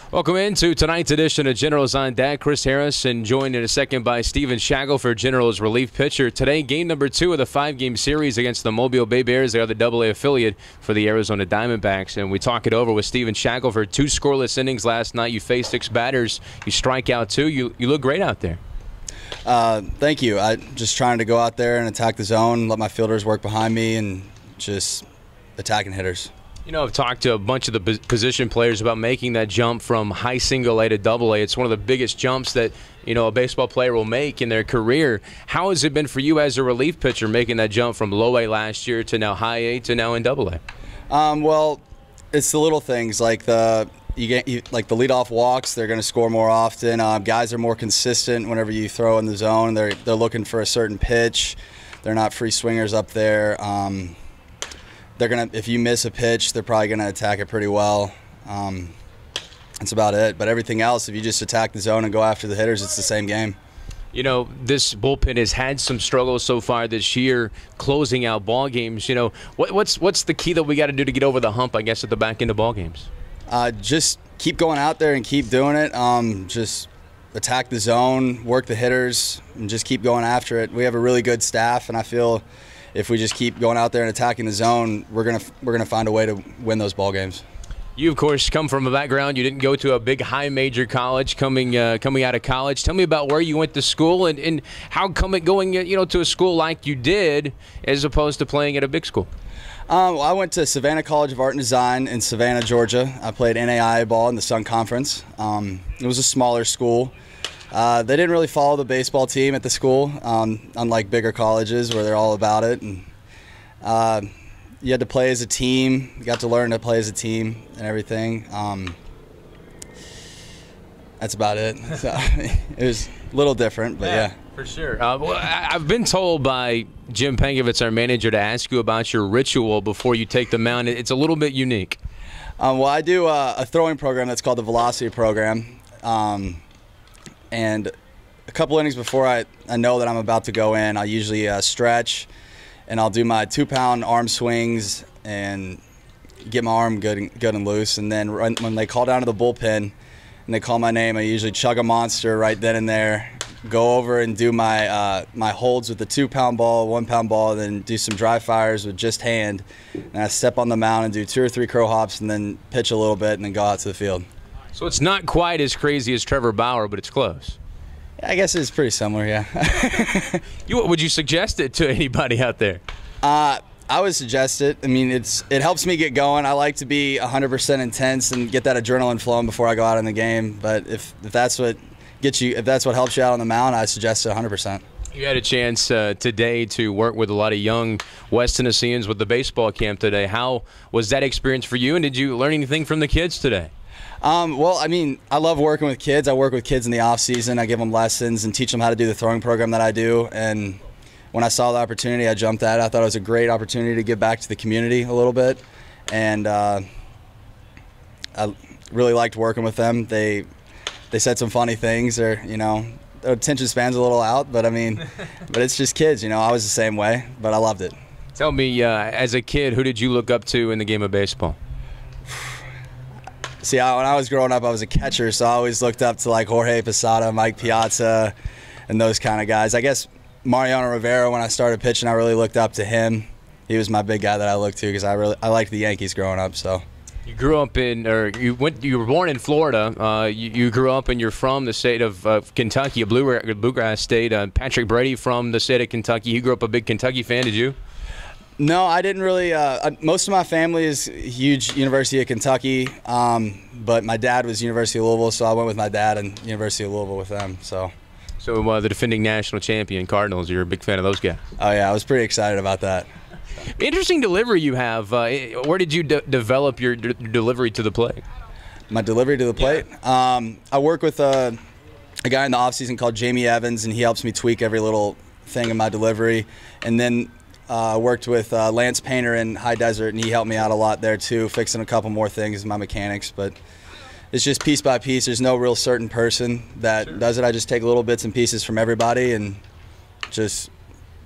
Welcome into tonight's edition of Generals on Deck. Chris Harrison joined in a second by Stephen Shackleford, Generals relief pitcher. Today, game number 2 of the 5-game series against the Mobile Bay Bears. They are the AA affiliate for the Arizona Diamondbacks. And we talk it over with Stephen Shackleford. 2 scoreless innings last night. You faced 6 batters. You strike out 2. You look great out there. Thank you. I just trying to go out there and attack the zone, let my fielders work behind me, and just attacking hitters. You know, I've talked to a bunch of the position players about making that jump from high single A to double A. It's one of the biggest jumps that, you know, a baseball player will make in their career. How has it been for you as a relief pitcher making that jump from low A last year to now high A to now in double A? Well, it's the little things like the leadoff walks. They're going to score more often. Guys are more consistent whenever you throw in the zone. They're looking for a certain pitch. They're not free swingers up there. If you miss a pitch, they're probably gonna attack it pretty well. That's about it. But everything else, if you just attack the zone and go after the hitters, it's the same game. You know, this bullpen has had some struggles so far this year, closing out ball games. You know, what's the key that we got to do to get over the hump, I guess, at the back end of ball games? Just keep going out there and keep doing it. Just attack the zone, work the hitters, and just keep going after it. We have a really good staff, and I feel if we just keep going out there and attacking the zone, we're gonna find a way to win those ball games. You, of course, come from a background. You didn't go to a big high major college coming out of college. Tell me about where you went to school and how going to a school like you did as opposed to playing at a big school. Well, I went to Savannah College of Art and Design in Savannah, Georgia. I played NAIA ball in the Sun Conference. It was a smaller school. They didn't really follow the baseball team at the school, unlike bigger colleges where they're all about it. And you had to play as a team. You got to learn to play as a team and everything. That's about it. So, it was a little different, but yeah. For sure. Well, I've been told by Jim Penkovitz, our manager, to ask you about your ritual before you take the mound. It's a little bit unique. Well, I do a throwing program that's called the Velocity Program. And a couple innings before I know that I'm about to go in, I usually stretch, and I'll do my 2-pound arm swings and get my arm good and loose. And then when they call down to the bullpen and they call my name, I usually chug a monster right then and there, go over and do my holds with the 2-pound ball, 1-pound ball, and then do some dry fires with just hand. And I step on the mound and do 2 or 3 crow hops and then pitch a little bit and then go out to the field. So it's not quite as crazy as Trevor Bauer, but it's close. I guess it's pretty similar, yeah. Would you suggest it to anybody out there? I would suggest it. I mean, it helps me get going. I like to be 100% intense and get that adrenaline flowing before I go out in the game. But if that's what helps you out on the mound, I suggest it 100%. You had a chance today to work with a lot of young West Tennesseans with the baseball camp today. How was that experience for you, and did you learn anything from the kids today? Well, I mean, I love working with kids. I work with kids in the off season. I give them lessons and teach them how to do the throwing program that I do. And when I saw the opportunity, I jumped at it. I thought it was a great opportunity to give back to the community a little bit. And I really liked working with them. They said some funny things. Their attention span's a little out, but I mean, but it's just kids. I was the same way, but I loved it. Tell me, as a kid, who did you look up to in the game of baseball? See, when I was growing up, I was a catcher, so I always looked up to like Jorge Posada, Mike Piazza, and those kind of guys. I guess Mariano Rivera, when I started pitching, I really looked up to him. He was my big guy that I looked to because I liked the Yankees growing up. So you grew up you were born in Florida. You grew up and you're from the state of Kentucky, a bluegrass state. Patrick Brady from the state of Kentucky. You grew up a big Kentucky fan, did you? No, I didn't really. Most of my family is huge University of Kentucky, but my dad was University of Louisville, so I went with my dad and University of Louisville with them. So the defending national champion Cardinals, you're a big fan of those guys. Oh yeah, I was pretty excited about that. Interesting delivery you have. Where did you develop your delivery to the plate? My delivery to the plate? Yeah. I work with a guy in the offseason called Jamie Evans, and he helps me tweak every little thing in my delivery. And then worked with Lance Painter in High Desert, and he helped me out a lot there too, fixing a couple more things in my mechanics. But it's just piece by piece. There's no real certain person that does it. I just take little bits and pieces from everybody and just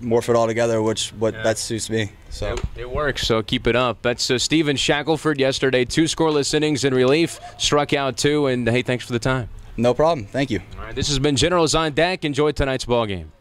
morph it all together, what best suits me. So it works, so keep it up. That's Stephen Shackleford yesterday, 2 scoreless innings in relief, struck out 2, and hey, thanks for the time. No problem. Thank you. All right, this has been Generals on Deck. Enjoy tonight's ball game.